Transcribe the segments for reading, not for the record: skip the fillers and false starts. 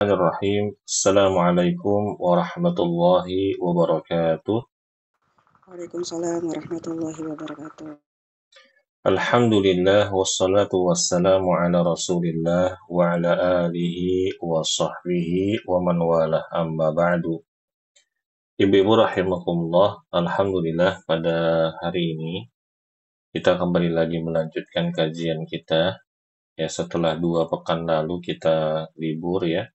Bismillahirrahmanirrahim. Assalamualaikum warahmatullahi wabarakatuh. Waalaikumsalam warahmatullahi wabarakatuh. Alhamdulillah wassalatu wassalamu ala Rasulillah wa ala alihi wa sahbihi wa man walah amma ba'du. Ibu-ibu rahimakumullah, alhamdulillah pada hari ini kita kembali lagi melanjutkan kajian kita ya setelah 2 pekan lalu kita libur ya.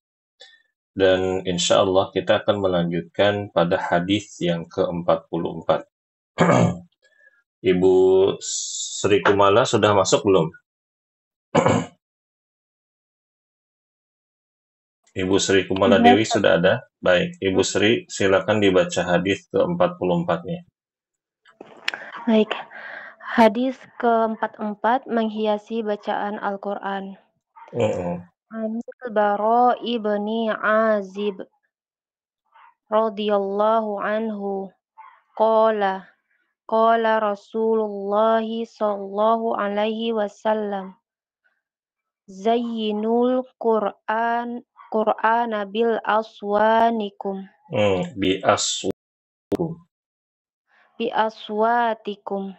Dan insya Allah kita akan melanjutkan pada hadis yang ke-44. Ibu Sri Kumala sudah masuk belum? Ibu Sri Kumala Iya, Dewi Ustaz. sudah ada? Baik, Ibu Sri silakan dibaca hadis ke-44-nya. Baik. Hadis ke-44 menghiasi bacaan Al-Quran. Anil Bara ibni Azib radhiyallahu anhu qala qala Rasulullah sallallahu alaihi wasallam zayyinul Qur'ana bil aswanikum Bi aswu. bi aswatikum.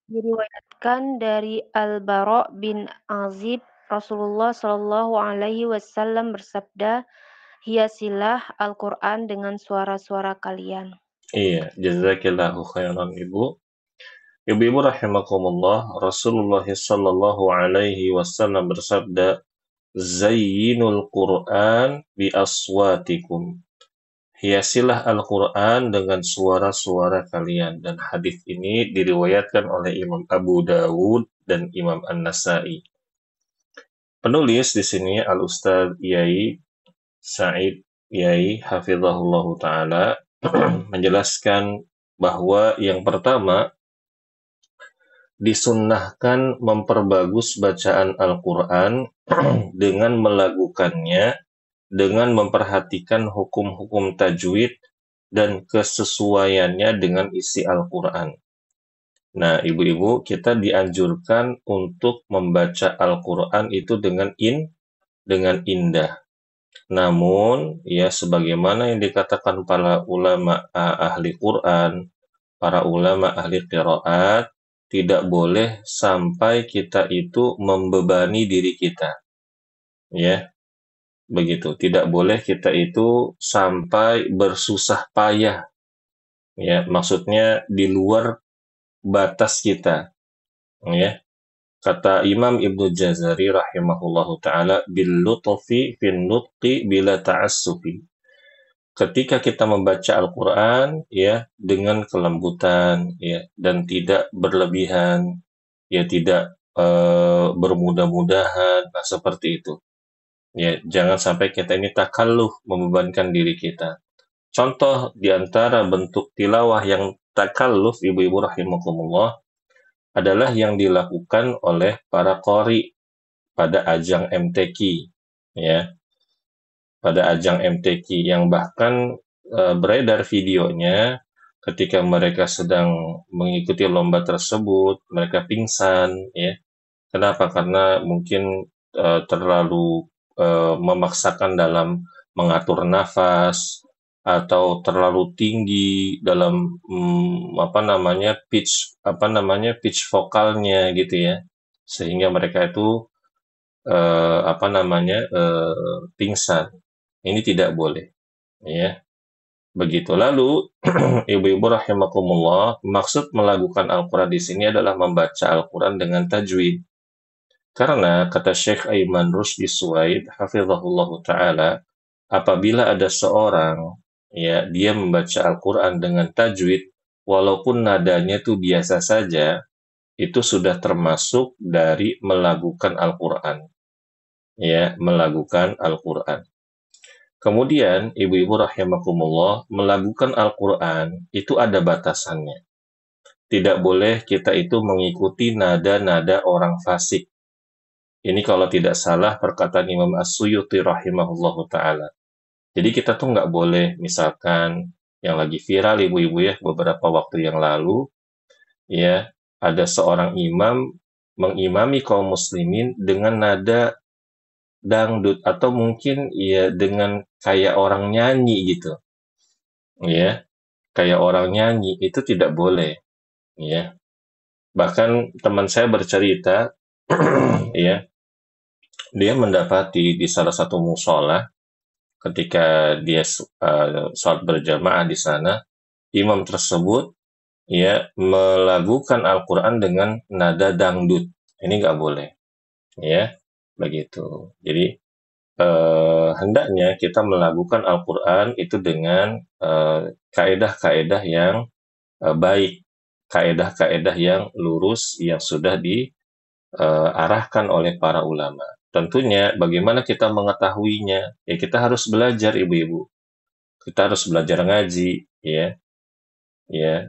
Diriwayatkan dari Al-Bara' bin Azib, Rasulullah Shallallahu Alaihi Wasallam bersabda, hiasilah Al-Quran dengan suara-suara kalian. Iya, jazakillahu khairan Ibu. Ibu-ibu rahimakumullah, Rasulullah sallallahu alaihi wasallam bersabda, Zayyinul Qur'an bi aswatikum. Hiasilah Al-Quran dengan suara-suara kalian. Dan hadis ini diriwayatkan oleh Imam Abu Dawud dan Imam An-Nasai. Penulis di sini Al-Ustadz Yai Sa'id Yai Hafizahullah Ta'ala menjelaskan bahwa yang pertama disunnahkan memperbagus bacaan Al-Quran dengan melakukannya dengan memperhatikan hukum-hukum tajwid dan kesesuaiannya dengan isi Al-Quran. Nah, ibu-ibu, kita dianjurkan untuk membaca Al-Quran itu dengan indah. Namun, ya sebagaimana yang dikatakan para ulama ahli Quran, para ulama ahli qiraat, tidak boleh sampai kita itu membebani diri kita. Ya, begitu. Tidak boleh kita itu sampai bersusah payah. Ya, maksudnya di luar batas kita. Ya. Kata Imam Ibnu Jazari rahimahullahu taala bil lutfi fin nutqi bila ta'assufi. Ketika kita membaca Al-Qur'an ya dengan kelembutan ya dan tidak berlebihan, ya tidak bermudah-mudahan, nah seperti itu. Ya, jangan sampai kita ini takalluf membebankan diri kita. Contoh di antara bentuk tilawah yang takalluf ibu-ibu rahimakumullah adalah yang dilakukan oleh para qori pada ajang MTQ ya, pada ajang MTQ yang bahkan beredar videonya ketika mereka sedang mengikuti lomba tersebut, mereka pingsan ya. Kenapa? Karena mungkin terlalu memaksakan dalam mengatur nafas atau terlalu tinggi dalam pitch vokalnya gitu ya, sehingga mereka itu pingsan. Ini tidak boleh ya, begitu. Lalu ibu-ibu rahimakumullah, maksud melakukan Al-Quran di sini adalah membaca Al-Quran dengan tajwid. Karena kata Syekh Aiman Rusdi Suwaid hafizahullah taala, apabila ada seorang ya dia membaca Al-Quran dengan tajwid walaupun nadanya itu biasa saja, itu sudah termasuk dari melakukan Al-Quran ya, melakukan Al-Quran. Kemudian ibu-ibu rahimakumullah, melakukan Al-Quran itu ada batasannya. Tidak boleh kita itu mengikuti nada-nada orang fasik. Ini kalau tidak salah perkataan Imam As-Suyuti rahimahullahu ta'ala. Jadi kita tuh nggak boleh, misalkan yang lagi viral ibu-ibu ya, beberapa waktu yang lalu, ya ada seorang imam mengimami kaum muslimin dengan nada dangdut atau mungkin ya dengan kayak orang nyanyi gitu, ya, kayak orang nyanyi itu tidak boleh, ya. Bahkan teman saya bercerita, ya, dia mendapati di salah satu musola ketika dia sholat berjamaah di sana, imam tersebut ya melakukan Al-Quran dengan nada dangdut. Ini nggak boleh, ya, begitu. Jadi hendaknya kita melakukan Al-Quran itu dengan kaedah-kaedah yang baik, kaedah-kaedah yang lurus yang sudah diarahkan oleh para ulama. Tentunya bagaimana kita mengetahuinya? Ya kita harus belajar ibu-ibu. Kita harus belajar ngaji, ya, ya.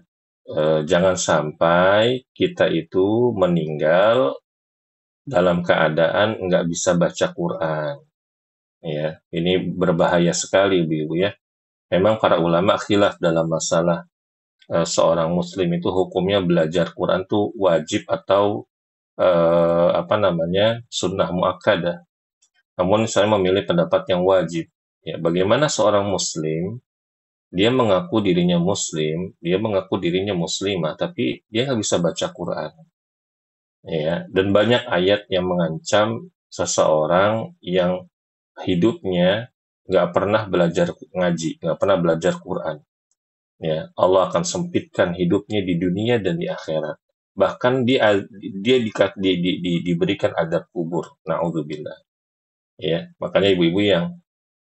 Jangan sampai kita itu meninggal dalam keadaan nggak bisa baca Quran. Ya, ini berbahaya sekali, ibu-ibu ya. Memang para ulama khilaf dalam masalah seorang muslim itu hukumnya belajar Quran tuh wajib atau apa namanya sunnah muakkadah. Namun saya memilih pendapat yang wajib. Ya, bagaimana seorang muslim dia mengaku dirinya muslim, dia mengaku dirinya muslimah, tapi dia nggak bisa baca Quran. Ya, dan banyak ayat yang mengancam seseorang yang hidupnya nggak pernah belajar ngaji, nggak pernah belajar Quran. Ya, Allah akan sempitkan hidupnya di dunia dan di akhirat. Bahkan dia diberikan adab kubur. Naudzubillah. Ya, makanya ibu-ibu yang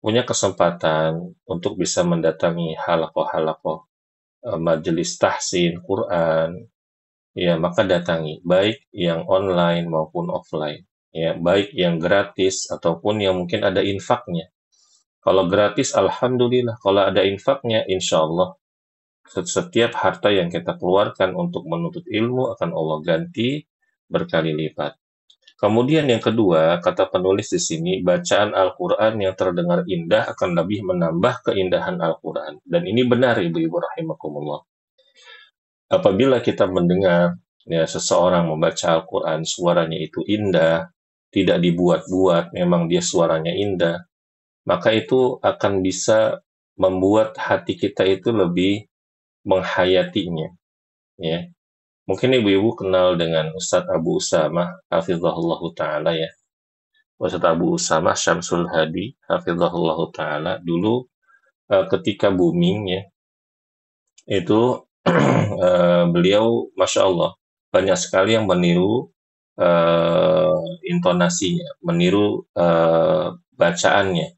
punya kesempatan untuk bisa mendatangi halakoh-halakoh majelis tahsin Quran, ya maka datangi, baik yang online maupun offline. Ya, baik yang gratis ataupun yang mungkin ada infaknya. Kalau gratis, alhamdulillah. Kalau ada infaknya, insya Allah setiap harta yang kita keluarkan untuk menuntut ilmu akan Allah ganti berkali lipat. Kemudian yang kedua, kata penulis di sini, bacaan Al-Quran yang terdengar indah akan lebih menambah keindahan Al-Quran. Dan ini benar, ibu-ibu rahimakumullah. Apabila kita mendengar ya seseorang membaca Al-Quran, suaranya itu indah, tidak dibuat-buat, memang dia suaranya indah, maka itu akan bisa membuat hati kita itu lebih menghayatinya. Ya, mungkin ibu-ibu kenal dengan Ustadz Abu Usamah, hafizahullah ta'ala ya. Ustadz Abu Usamah Syamsul Hadi, hafizahullah ta'ala. Dulu ketika booming ya, itu beliau, Masya Allah, banyak sekali yang meniru intonasinya, meniru bacaannya,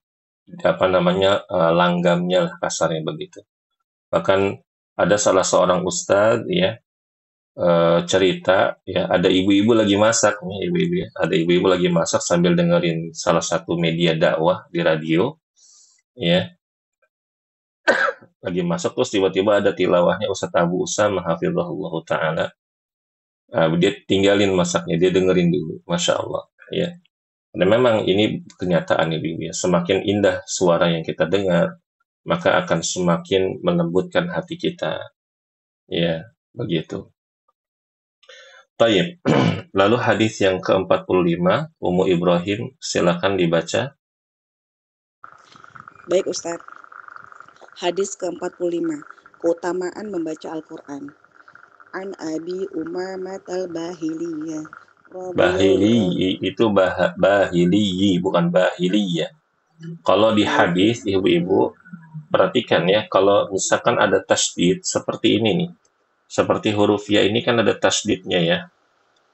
apa namanya, langgamnya lah kasarnya begitu. Bahkan ada salah seorang ustadz ya, cerita ya ada ibu-ibu lagi masak nih ibu-ibu ya. Ada ibu-ibu lagi masak sambil dengerin salah satu media dakwah di radio ya. Lagi masak terus tiba-tiba ada tilawahnya Ustadz Abu Usamah hafizahullah taala. Dia tinggalin masaknya, dia dengerin dulu. Masya Allah ya. Dan memang ini kenyataan ibu-ibu ya. Semakin indah suara yang kita dengar, maka akan semakin melembutkan hati kita. Ya, begitu. Taib. Lalu hadis yang ke-45, Ummu Ibrahim, silakan dibaca. Baik Ustadz. Hadis ke-45. Keutamaan membaca Al-Quran. An Abi Umamah al-Bahiliyah. Bahili itu bahili, bukan bahiliyah. Kalau di hadis, ibu-ibu, perhatikan ya, kalau misalkan ada tasdid seperti ini nih, seperti huruf ya ini kan ada tasdidnya ya.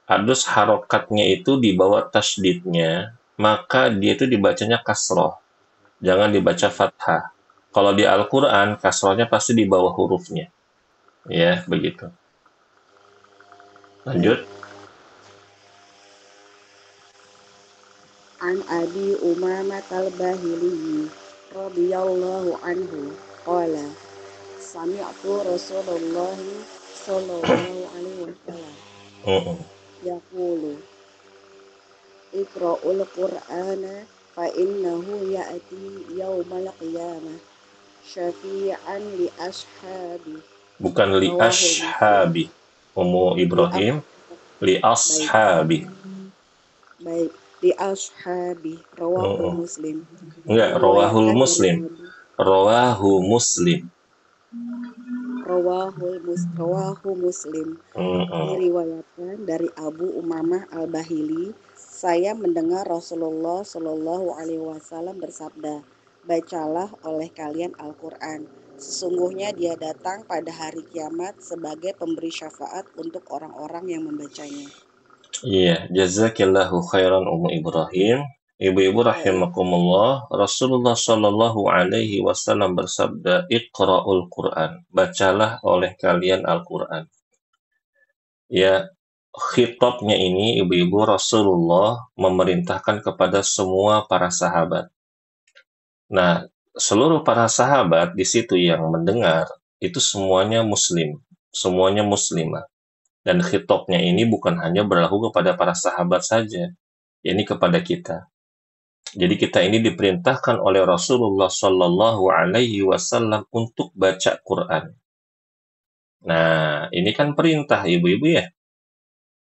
Harus harokatnya itu di bawah tasdidnya, maka dia itu dibacanya kasroh. Jangan dibaca fathah. Kalau di Al-Quran, kasrohnya pasti di bawah hurufnya. Ya, begitu. Lanjut. An Abi Umamah al-Bahili radhiyallahu anhu qala sami'tu Rasulullah sallallahu alaihi wasallam yaqulu Iqra'ul Qur'ana fa innahu ya'ti yaumal qiyamah syafi'an li ashabi. Bukan li ashabi. Ummu Ibrahim li ashabi. Baik. li ashabi rawahu Mm-mm. Muslim. Enggak, rawahul Diriwayatkan dari Muslim. Abu Rawahu Muslim. Rawahu Muslim. Mm-mm. Diriwayatkan dari Abu Umamah Al-Bahili, saya mendengar Rasulullah Shallallahu Alaihi Wasallam bersabda, bacalah oleh kalian Al-Quran. Sesungguhnya dia datang pada hari kiamat sebagai pemberi syafaat untuk orang-orang yang membacanya. Iya, jazakillahu khairan Ummu Ibrahim. Ibu-ibu Baik, rahimakumullah, Rasulullah Shallallahu Alaihi Wasallam bersabda, Iqra'ul Quran, bacalah oleh kalian Al-Quran. Ya, khitabnya ini ibu-ibu Rasulullah memerintahkan kepada semua para sahabat. Nah, seluruh para sahabat di situ yang mendengar itu semuanya muslim, semuanya muslimah. Dan khitabnya ini bukan hanya berlaku kepada para sahabat saja, ini kepada kita. Jadi kita ini diperintahkan oleh Rasulullah Shallallahu Alaihi Wasallam untuk baca Quran. Nah, ini kan perintah ibu-ibu ya.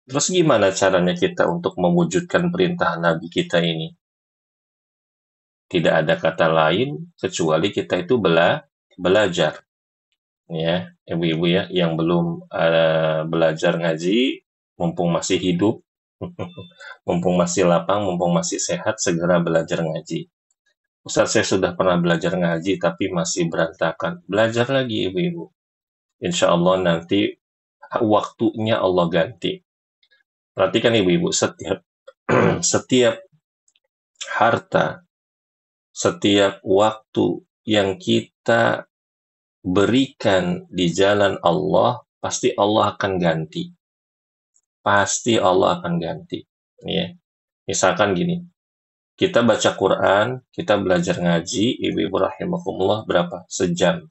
Terus gimana caranya kita untuk mewujudkan perintah Nabi kita ini? Tidak ada kata lain kecuali kita itu belajar. Ya, ibu-ibu ya, yang belum belajar ngaji, mumpung masih hidup, mumpung masih lapang, mumpung masih sehat, segera belajar ngaji. Ustaz, saya sudah pernah belajar ngaji, tapi masih berantakan. Belajar lagi, ibu-ibu. Insya Allah nanti waktunya Allah ganti. Perhatikan ibu-ibu, setiap setiap harta, setiap waktu yang kita berikan di jalan Allah, pasti Allah akan ganti. Pasti Allah akan ganti. Ya. Misalkan gini, kita baca Quran, kita belajar ngaji, ibu-ibu rahimakumullah berapa? Sejam.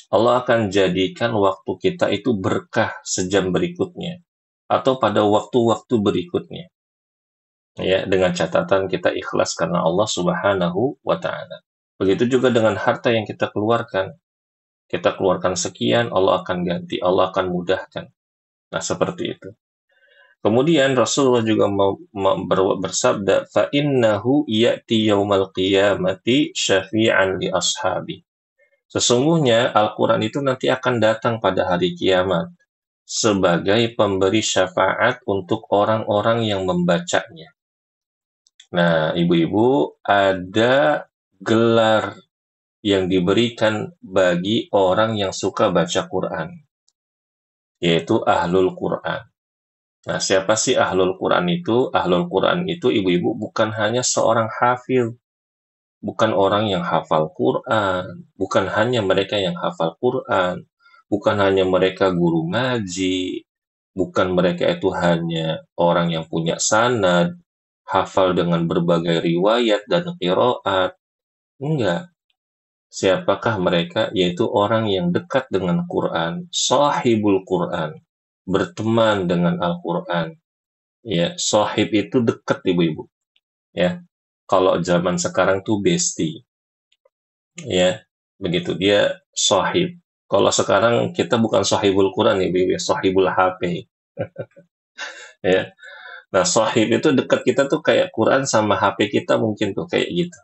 Allah akan jadikan waktu kita itu berkah sejam berikutnya. Atau pada waktu-waktu berikutnya. Ya, dengan catatan kita ikhlas karena Allah Subhanahu wa Ta'ala. Begitu juga dengan harta yang kita keluarkan. Kita keluarkan sekian, Allah akan ganti, Allah akan mudahkan. Nah, seperti itu. Kemudian Rasulullah juga bersabda, فَإِنَّهُ يَأْتِي يَوْمَ الْقِيَامَةِ شَفِيعًا لِأَصْحَابِهِ. Sesungguhnya Al-Quran itu nanti akan datang pada hari kiamat sebagai pemberi syafaat untuk orang-orang yang membacanya. Nah, ibu-ibu, ada gelar yang diberikan bagi orang yang suka baca Quran, yaitu Ahlul Quran. Nah, siapa sih Ahlul Quran itu? Ahlul Quran itu, ibu-ibu, bukan hanya seorang hafil, bukan orang yang hafal Quran, bukan hanya mereka yang hafal Quran, bukan hanya mereka guru ngaji, bukan mereka itu hanya orang yang punya sanad, hafal dengan berbagai riwayat dan qiraat. Enggak. Siapakah mereka? Yaitu orang yang dekat dengan Quran, sahibul Quran, berteman dengan Al-Quran. Ya, sahib itu dekat ibu-ibu. Ya, kalau zaman sekarang tuh bestie. Ya, begitu dia sahib. Kalau sekarang kita bukan sahibul Quran ibu-ibu, ya, sahibul HP. Ya, nah sahib itu dekat kita tuh kayak Quran sama HP kita mungkin tuh kayak gitu.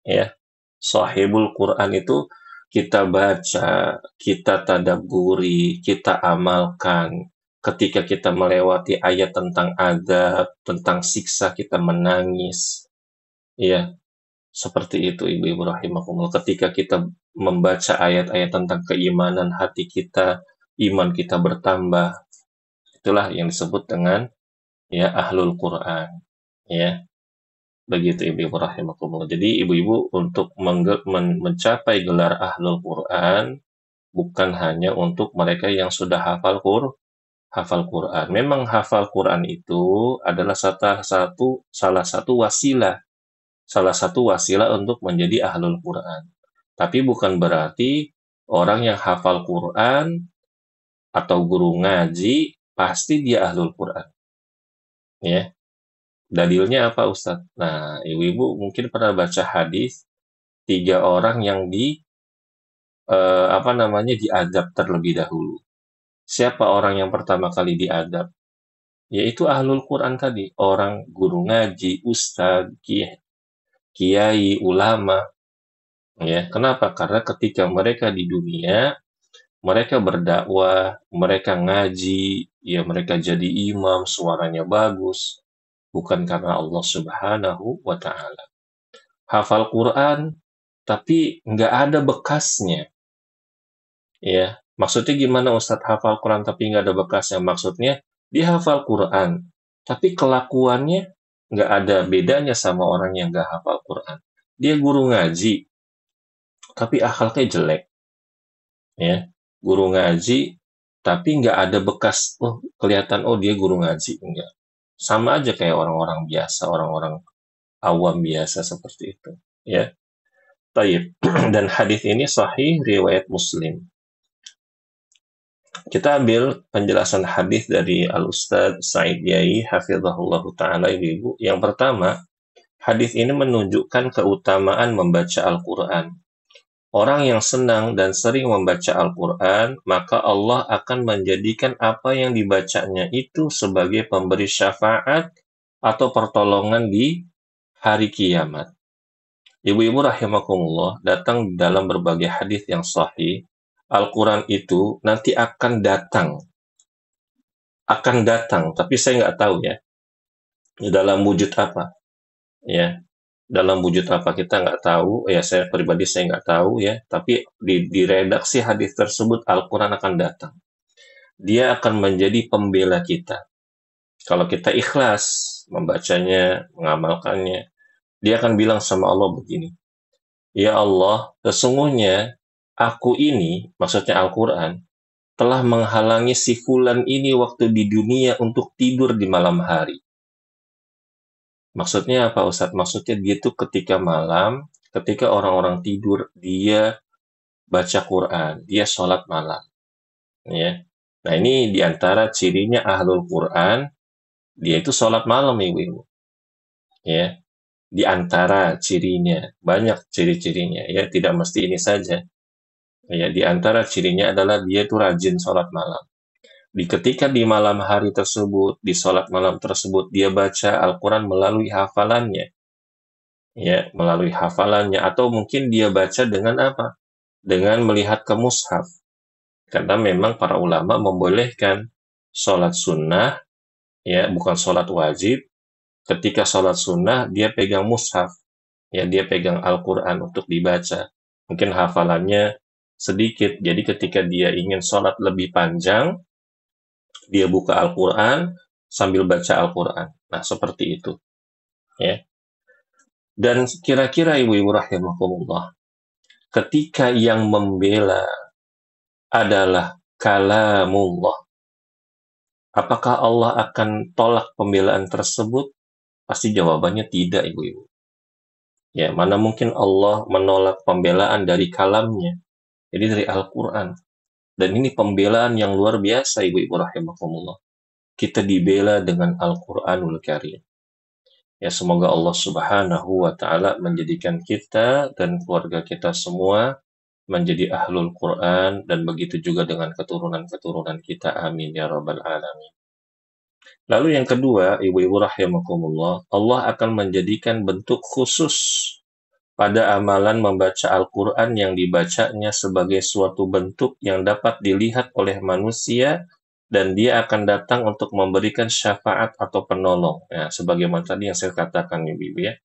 Ya, Sahibul Quran itu kita baca, kita tadabburi, kita amalkan. Ketika kita melewati ayat tentang adab, tentang siksa, kita menangis. Ya, seperti itu Ibu-ibu rahimakumullah. Ketika kita membaca ayat-ayat tentang keimanan hati kita, iman kita bertambah. Itulah yang disebut dengan ya ahlul Quran. Ya. Begitu ibu-ibu rahimakumullah. Jadi ibu-ibu untuk mencapai gelar Ahlul Quran bukan hanya untuk mereka yang sudah hafal Quran. Memang hafal Quran itu adalah salah satu wasilah untuk menjadi Ahlul Quran. Tapi bukan berarti orang yang hafal Quran atau guru ngaji pasti dia Ahlul Quran. Ya. Dalilnya apa Ustadz? Nah, ibu-ibu mungkin pernah baca hadis 3 orang yang diadab terlebih dahulu. Siapa orang yang pertama kali diadab? yaitu ahlul Quran tadi, orang guru ngaji, ustadz, kiai, ulama, ya. Kenapa? Karena ketika mereka di dunia, mereka berdakwah, mereka ngaji, ya mereka jadi imam, suaranya bagus, bukan karena Allah Subhanahu wa Ta'ala. Hafal Quran, tapi nggak ada bekasnya, ya. Maksudnya gimana Ustadz hafal Quran tapi nggak ada bekasnya? Maksudnya dia hafal Quran, tapi kelakuannya nggak ada bedanya sama orang yang nggak hafal Quran. Dia guru ngaji, tapi akhlaknya jelek, ya. Guru ngaji, tapi nggak ada bekas, oh kelihatan, oh dia guru ngaji, enggak. Sama aja kayak orang-orang biasa, orang-orang awam biasa seperti itu, ya. Taib. Dan hadis ini sahih riwayat Muslim. Kita ambil penjelasan hadis dari Al-Ustadz Said Yai hafizahullah taala, Ibu. Yang pertama, hadis ini menunjukkan keutamaan membaca Al-Qur'an. Orang yang senang dan sering membaca Al-Qur'an, maka Allah akan menjadikan apa yang dibacanya itu sebagai pemberi syafaat atau pertolongan di hari kiamat. Ibu-ibu rahimakumullah, datang dalam berbagai hadis yang sahih, Al-Quran itu nanti akan datang, tapi saya nggak tahu ya, dalam wujud apa, ya, dalam wujud apa kita nggak tahu, ya saya pribadi saya nggak tahu ya, tapi di redaksi hadis tersebut Al-Quran akan datang. Dia akan menjadi pembela kita. Kalau kita ikhlas membacanya, mengamalkannya, dia akan bilang sama Allah begini, ya Allah, sesungguhnya aku ini, maksudnya Al-Quran, telah menghalangi si fulan ini waktu di dunia untuk tidur di malam hari. Maksudnya apa Ustadz? Maksudnya dia tuh ketika malam, ketika orang-orang tidur, dia baca Quran, dia sholat malam. Ya. Nah ini diantara cirinya ahlul Quran, dia itu sholat malam ibu-ibu. Ya. Di antara cirinya, banyak ciri-cirinya, ya tidak mesti ini saja. Ya, di antara cirinya adalah dia itu rajin sholat malam. Ketika di malam hari tersebut, di sholat malam tersebut, dia baca Al-Quran melalui hafalannya. Ya, melalui hafalannya. Atau mungkin dia baca dengan apa? Dengan melihat ke mushaf. Karena memang para ulama membolehkan sholat sunnah, ya bukan sholat wajib. Ketika sholat sunnah, dia pegang mushaf. Ya, dia pegang Al-Quran untuk dibaca. Mungkin hafalannya sedikit. Jadi ketika dia ingin sholat lebih panjang, dia buka Al-Quran sambil baca Al-Quran. Nah, seperti itu. Ya. Dan kira-kira ibu-ibu rahimahumullah, ketika yang membela adalah kalamullah, apakah Allah akan tolak pembelaan tersebut? Pasti jawabannya tidak, ibu-ibu. Ya, mana mungkin Allah menolak pembelaan dari kalamnya, jadi dari Al-Quran. Dan ini pembelaan yang luar biasa, ibu-ibu rahimakumullah. Kita dibela dengan Al-Quranul Karim. Ya, semoga Allah Subhanahu wa Ta'ala menjadikan kita dan keluarga kita semua menjadi ahlul Quran, dan begitu juga dengan keturunan-keturunan kita. Amin ya rabbal alamin. Lalu yang kedua, ibu-ibu rahimakumullah, Allah akan menjadikan bentuk khusus pada amalan membaca Al-Quran yang dibacanya sebagai suatu bentuk yang dapat dilihat oleh manusia, dan dia akan datang untuk memberikan syafaat atau penolong. Ya, sebagaimana tadi yang saya katakan, Ibu ya.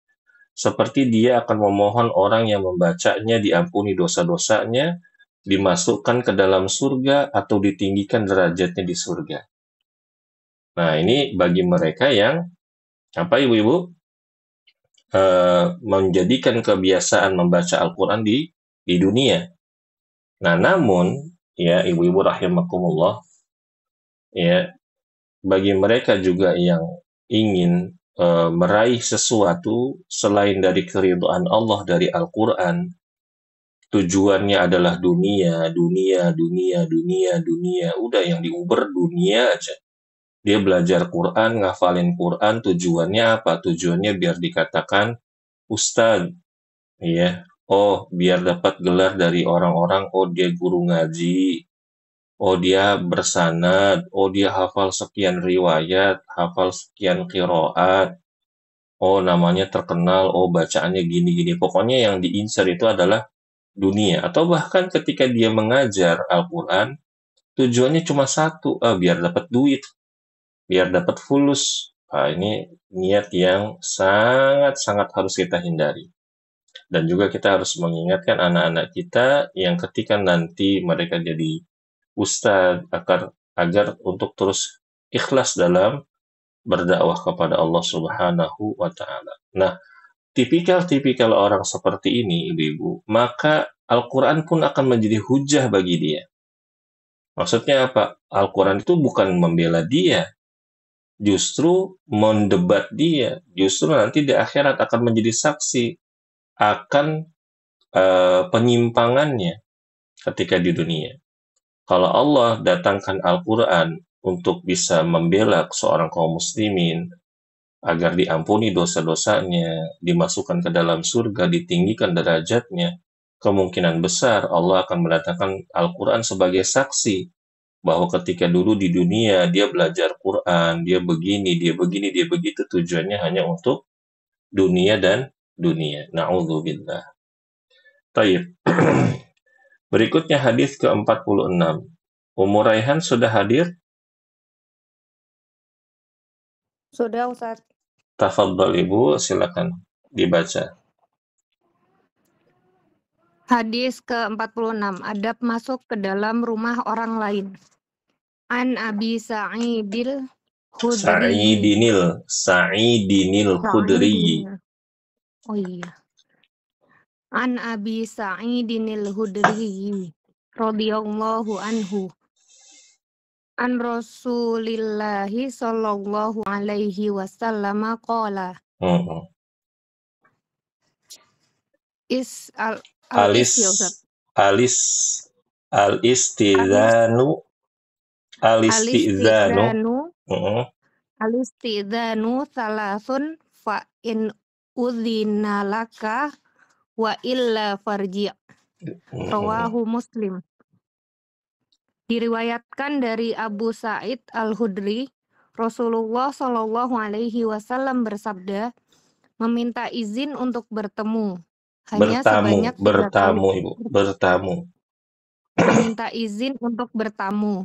Seperti dia akan memohon orang yang membacanya diampuni dosa-dosanya, dimasukkan ke dalam surga, atau ditinggikan derajatnya di surga. Nah, ini bagi mereka yang, apa ibu-ibu? Menjadikan kebiasaan membaca Al-Quran di dunia. Nah, namun, ya ibu-ibu rahimakumullah, ya bagi mereka juga yang ingin meraih sesuatu selain dari keridhaan Allah dari Al-Quran, tujuannya adalah dunia, udah yang diuber dunia aja. Dia belajar Quran, ngafalin Quran, tujuannya apa? Tujuannya biar dikatakan Ustadz, ya. Oh, biar dapat gelar dari orang-orang, oh dia guru ngaji, oh dia bersanad, oh dia hafal sekian riwayat, hafal sekian qiraat, oh namanya terkenal, oh bacaannya gini-gini. Pokoknya yang diincar itu adalah dunia. Atau bahkan ketika dia mengajar Al-Quran, tujuannya cuma satu, biar dapat duit, biar dapat fulus. Nah, ini niat yang sangat-sangat harus kita hindari. Dan juga kita harus mengingatkan anak-anak kita yang ketika nanti mereka jadi ustadz agar untuk terus ikhlas dalam berdakwah kepada Allah Subhanahu wa taala. Nah, tipikal-tipikal orang seperti ini, ibu-ibu, maka Al-Quran pun akan menjadi hujah bagi dia. Maksudnya apa? Al-Quran itu bukan membela dia, justru mendebat dia. Justru nanti di akhirat akan menjadi saksi akan penyimpangannya ketika di dunia. Kalau Allah datangkan Al-Quran untuk bisa membela seorang kaum muslimin, agar diampuni dosa-dosanya, dimasukkan ke dalam surga, ditinggikan derajatnya, kemungkinan besar Allah akan mendatangkan Al-Quran sebagai saksi bahwa ketika dulu di dunia dia belajar Quran, dia begini, dia begini, dia begitu, tujuannya hanya untuk dunia dan dunia. Na'udzubillah. Taib. Berikutnya hadis ke-46. Ummu Raihan sudah hadir? Sudah, Ustaz. Tafadhal Ibu, silakan dibaca. Hadis ke-46, adab masuk ke dalam rumah orang lain. An Abi Sa'idil Khudri. Sa'idinil Khudri. Oh iya. An Abi Sa'idinil Khudri radhiyallahu anhu. An Rasulillahi sallallahu alaihi wasallam qala. Al-istidhanu salasun fa in udzina laka wa illa farji'. Rawahu Muslim. Diriwayatkan dari Abu Sa'id Al-Khudri, Rasulullah Shallallahu alaihi wasallam bersabda, meminta izin untuk bertemu hanya sebanyak 3 kali. Bertamu. Meminta izin untuk bertamu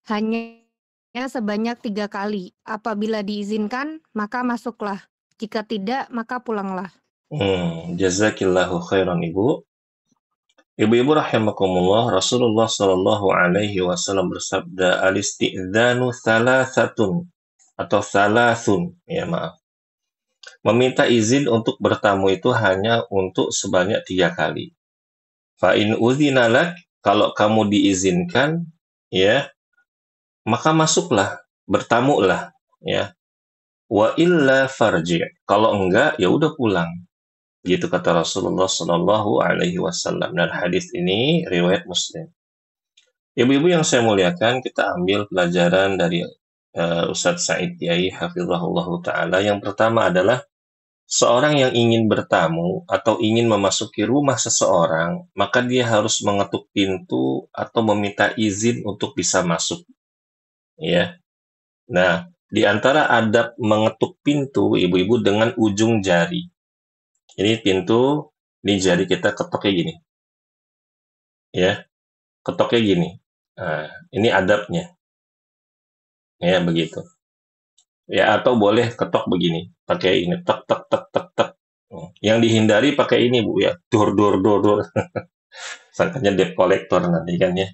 hanya sebanyak 3 kali. Apabila diizinkan, maka masuklah. Jika tidak, maka pulanglah. Jazakillahu khairan, Ibu. Ibu-ibu rahimakumullah, Rasulullah Shallallahu alaihi wasallam bersabda, al-isti'dzanu thalathatun atau thalathun, ya maaf. Meminta izin untuk bertamu itu hanya untuk sebanyak 3 kali. Fa in udzina lak, kalau kamu diizinkan, ya, maka masuklah, bertamulah, ya. Wa illa farji', kalau enggak ya udah pulang. Gitu kata Rasulullah Shallallahu alaihi wasallam. Dan hadis ini riwayat Muslim. Ibu-ibu yang saya muliakan, kita ambil pelajaran dari Ustadz Sa'id Yai hafizahullah taala. Yang pertama adalah seorang yang ingin bertamu atau ingin memasuki rumah seseorang, maka dia harus mengetuk pintu atau meminta izin untuk bisa masuk. Ya. Nah, di antara adab mengetuk pintu, ibu-ibu, dengan ujung jari. Ini pintu, ini jari kita ketoknya gini. Ya, ketoknya gini. Nah, ini adabnya. Ya, begitu. Ya, atau boleh ketok begini. Pakai ini, tek, tek, tek, tek, tek. Yang dihindari pakai ini, Bu, ya. Dur, dur, dur, dur. Sangkanya debt collector nanti kan ya.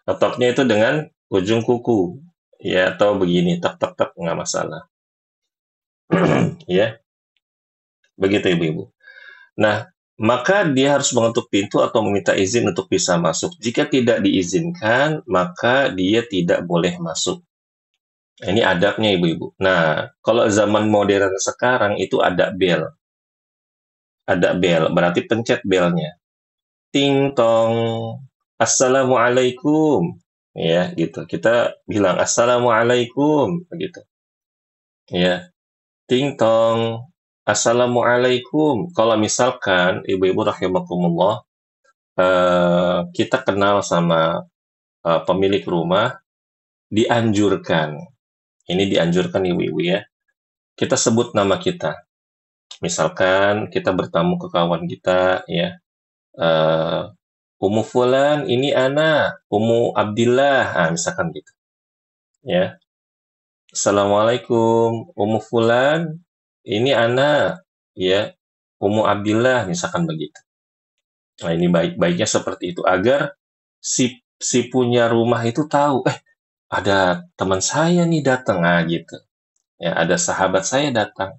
Ketoknya itu dengan ujung kuku. Ya, atau begini, tek, tek, tek, nggak masalah. Ya. Begitu, ibu-ibu. Nah, maka dia harus mengetuk pintu atau meminta izin untuk bisa masuk. Jika tidak diizinkan, maka dia tidak boleh masuk. Ini adabnya, ibu-ibu. Nah, kalau zaman modern sekarang itu ada bel. Ada bel, berarti pencet belnya. Ting tong, assalamualaikum. Ya, gitu. Kita bilang assalamualaikum, begitu. Ya. Ting tong, assalamualaikum. Kalau misalkan ibu-ibu rahimakumullah kita kenal sama pemilik rumah, dianjurkan, ini dianjurkan ibu-ibu ya, kita sebut nama kita. Misalkan kita bertamu ke kawan kita ya, Ummu Fulan, ini Ana, Ummu Abdillah, misalkan gitu ya. Assalamualaikum, Ummu Fulan, ini Ana, ya, Ummu Abdillah, misalkan begitu. Nah, ini baik-baiknya seperti itu agar si punya rumah itu tahu, ada teman saya nih datang, gitu. Ya, ada sahabat saya datang.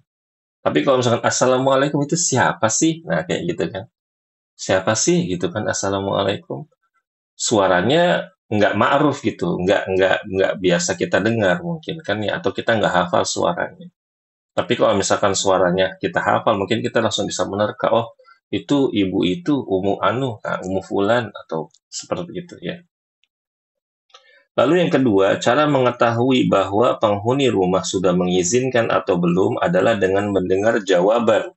Tapi kalau misalkan Assalamualaikum itu siapa sih? Nah, kayak gitu kan. Siapa sih gitu kan Assalamualaikum? Suaranya nggak ma'ruf gitu, nggak biasa kita dengar mungkin kan ya, atau kita nggak hafal suaranya. Tapi kalau misalkan suaranya kita hafal, mungkin kita langsung bisa menerka, oh itu ibu itu Umu Anu, nah, Umu Fulan, atau seperti itu ya. Lalu yang kedua, cara mengetahui bahwa penghuni rumah sudah mengizinkan atau belum adalah dengan mendengar jawaban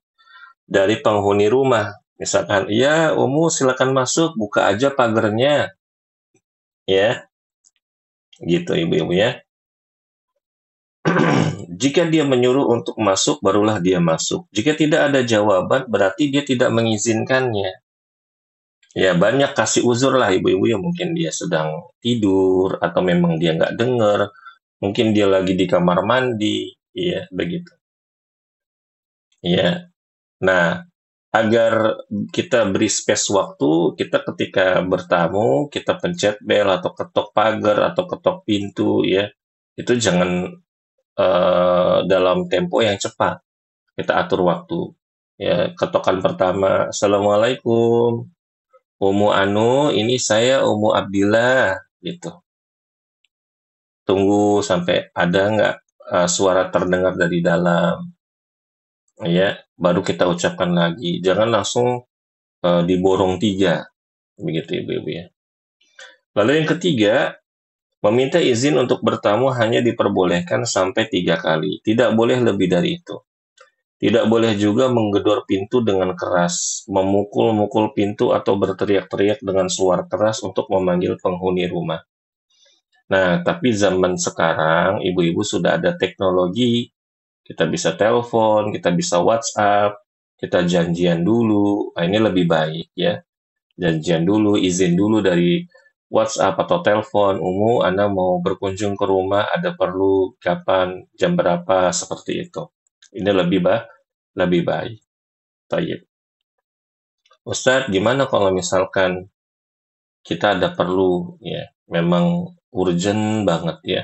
dari penghuni rumah. Misalkan, iya Umu silakan masuk, buka aja pagernya, ya, gitu ibu-ibu ya. Jika dia menyuruh untuk masuk, barulah dia masuk. Jika tidak ada jawaban, berarti dia tidak mengizinkannya. Ya, banyak kasih uzur lah ibu-ibu ya. Mungkin dia sedang tidur, atau memang dia nggak dengar. Mungkin dia lagi di kamar mandi, ya, begitu. Ya, nah, agar kita beri space waktu, kita ketika bertamu, kita pencet bel, atau ketok pagar, atau ketok pintu, ya. Itu jangan dalam tempo yang cepat. Kita atur waktu. Ya, ketokan pertama, Assalamualaikum, Umu Anu, ini saya Umu Abdillah, gitu. Tunggu sampai ada nggak suara terdengar dari dalam, ya, baru kita ucapkan lagi. Jangan langsung diborong 3, begitu ibu-ibu ya. Lalu yang ketiga, meminta izin untuk bertamu hanya diperbolehkan sampai 3 kali. Tidak boleh lebih dari itu. Tidak boleh juga menggedor pintu dengan keras, memukul-mukul pintu atau berteriak-teriak dengan suara keras untuk memanggil penghuni rumah. Nah, tapi zaman sekarang, ibu-ibu sudah ada teknologi, kita bisa telepon, kita bisa WhatsApp, kita janjian dulu. Nah, ini lebih baik ya. Janjian dulu, izin dulu dari WhatsApp atau telepon, Umu, Anda mau berkunjung ke rumah, ada perlu kapan, jam berapa, seperti itu. Ini lebih baik. Tayyib. Ustadz, gimana kalau misalkan kita ada perlu, ya, memang urgent banget ya,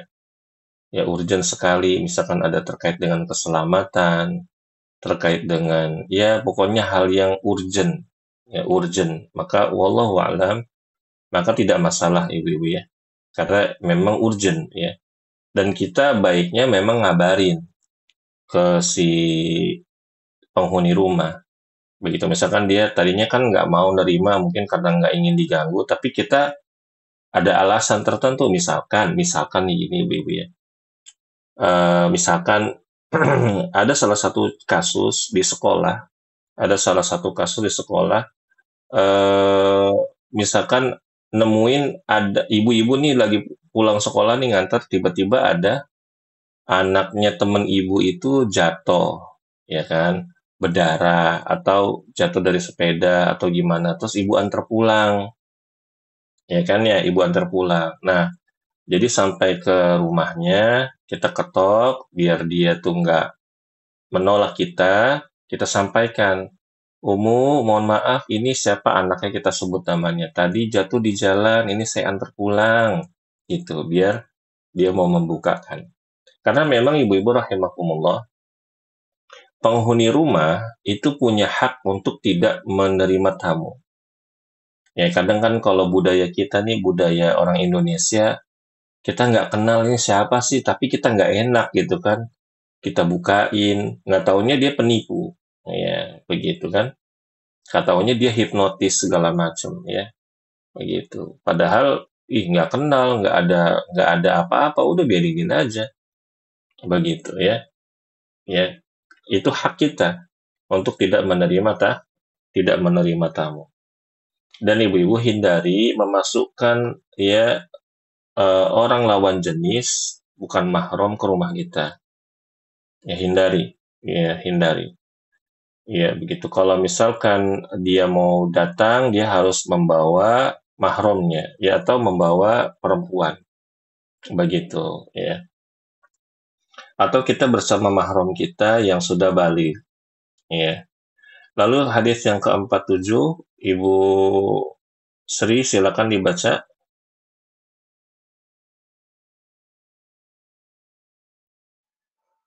ya urgent sekali, misalkan ada terkait dengan keselamatan, terkait dengan, ya pokoknya hal yang urgent, ya urgent, maka wallahu a'lam, maka tidak masalah ibu-ibu ya, karena memang urgent ya, dan kita baiknya memang ngabarin ke si penghuni rumah. Begitu, misalkan dia tadinya kan nggak mau nerima mungkin karena nggak ingin diganggu, tapi kita ada alasan tertentu, misalkan nih gini ibu-ibu ya, misalkan ada salah satu kasus di sekolah, eh, misalkan nemuin ada ibu-ibu nih lagi pulang sekolah nih ngantar, tiba-tiba ada anaknya temen ibu itu jatuh, ya kan, berdarah, atau jatuh dari sepeda, atau gimana, terus ibu antar pulang, ya kan ya, ibu antar pulang. Nah, jadi sampai ke rumahnya, kita ketok, biar dia tuh nggak menolak kita sampaikan, Umu, mohon maaf, ini siapa anaknya kita sebut namanya. Tadi jatuh di jalan, ini saya antar pulang. Gitu, biar dia mau membukakan. Karena memang ibu-ibu rahimakumullah, penghuni rumah itu punya hak untuk tidak menerima tamu. Ya, kadang kan kalau budaya kita nih, budaya orang Indonesia, kita nggak kenal ini siapa sih, tapi kita nggak enak gitu kan. Kita bukain, nggak taunya dia penipu. Ya, begitu kan. Nggak taunya dia hipnotis segala macam ya, begitu. Padahal, nggak kenal, nggak ada apa-apa, udah biarin aja. Begitu ya. Ya, itu hak kita untuk tidak menerima tamu. Dan ibu-ibu hindari memasukkan orang lawan jenis bukan mahram ke rumah kita. Ya hindari, ya hindari. Ya begitu. Kalau misalkan dia mau datang, dia harus membawa mahramnya, ya atau membawa perempuan, begitu, ya. Atau kita bersama mahram kita yang sudah balik, ya. Lalu hadis yang ke-47, Ibu Sri silakan dibaca.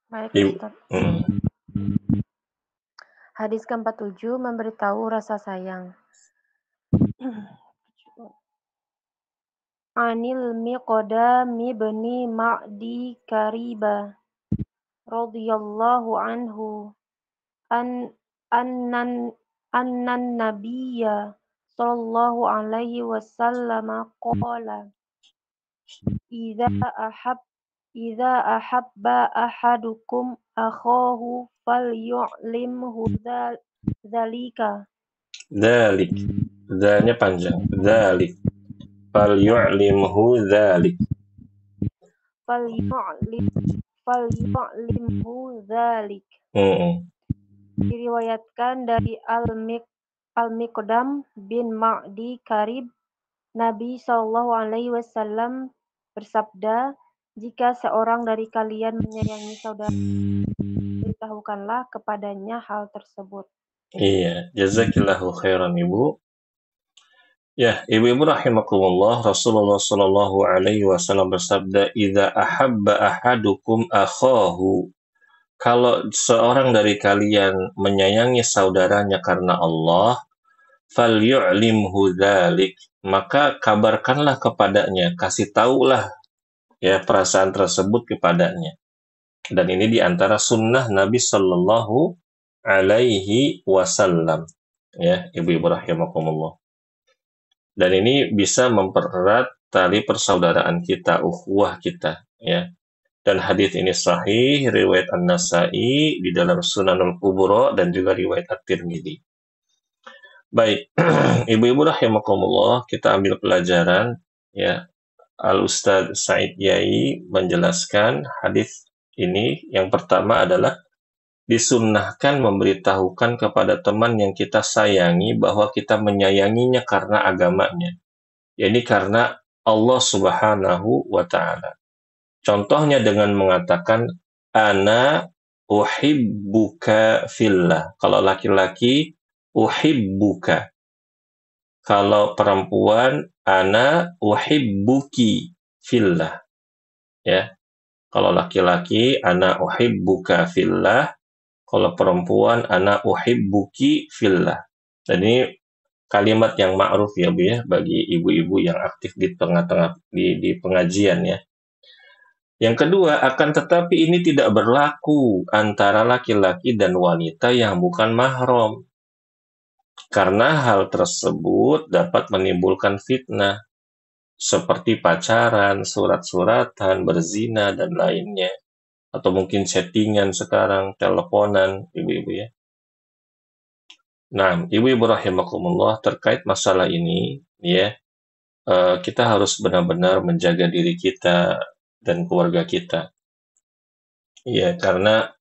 Baik, Ibu. Ustaz. Hadis ke-47 memberitahu rasa sayang. Anil Miqdam bin Ma'di Kariba radhiyallahu anhu annan nabiyya sallallahu alaihi wasallam qala idza ahabba ahadukum akhahu falyu'limhu dzalika. Dzalik. Dzanya panjang. Dzalik. Falyu'limhu dzalik. Falyu'limhu dzalik. Diriwayatkan dari Al-Miqdam bin Ma'di Karib, Nabi Shallallahu Alaihi Wasallam bersabda, jika seorang dari kalian menyayangi saudara, beritahukanlah kepadanya hal tersebut. Iya, jazakillahu khairan Ibu. Ya, ibu-ibu rahimakumullah, Rasulullah Shallallahu Alaihi Wasallam bersabda, "Idza ahabba ahadukum akhahu." Kalau seorang dari kalian menyayangi saudaranya karena Allah, falyu'limhu dzalik, maka kabarkanlah kepadanya, kasih tahulah ya perasaan tersebut kepadanya. Dan ini diantara sunnah Nabi Shallallahu Alaihi Wasallam. Ya, ibu-ibu rahimakumullah. Dan ini bisa mempererat tali persaudaraan kita, ukhuwah kita, ya. Dan hadis ini sahih, riwayat An-Nasa'i di dalam Sunanul Kubra dan juga riwayat At-Tirmidzi. Baik, ibu-ibu rahimakumullah, kita ambil pelajaran, ya. Al-Ustadz Said Yai menjelaskan hadis ini. Yang pertama adalah disunnahkan memberitahukan kepada teman yang kita sayangi bahwa kita menyayanginya karena agamanya. Ini karena Allah Subhanahu wa Ta'ala. Contohnya dengan mengatakan ana uhibbuka fillah. Kalau laki-laki uhibbuka. Kalau perempuan ana uhibbuki fillah. Ya. Kalau laki-laki ana uhibbuka fillah. Kalau perempuan ana uhibbuki fillah. Dan ini kalimat yang ma'ruf ya Bu ya bagi ibu-ibu yang aktif di tengah-tengah di pengajian ya. Yang kedua, akan tetapi ini tidak berlaku antara laki-laki dan wanita yang bukan mahram. Karena hal tersebut dapat menimbulkan fitnah seperti pacaran, surat-suratan, berzina dan lainnya. Atau mungkin chattingan sekarang, teleponan, ibu-ibu ya. Nah, ibu-ibu rahimakumullah, terkait masalah ini, ya, kita harus benar-benar menjaga diri kita dan keluarga kita. Ya, karena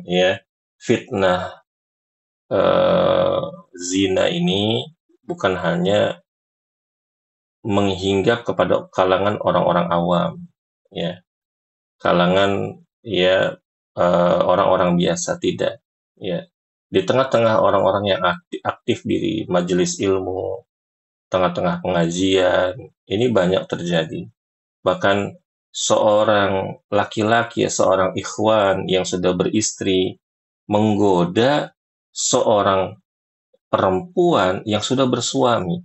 ya fitnah zina ini bukan hanya menghinggap kepada kalangan orang-orang awam, ya, kalangan ya orang-orang biasa tidak, ya. Di tengah-tengah orang-orang yang aktif di majelis ilmu, tengah-tengah pengajian, ini banyak terjadi. Bahkan seorang laki-laki, seorang ikhwan yang sudah beristri, menggoda seorang perempuan yang sudah bersuami.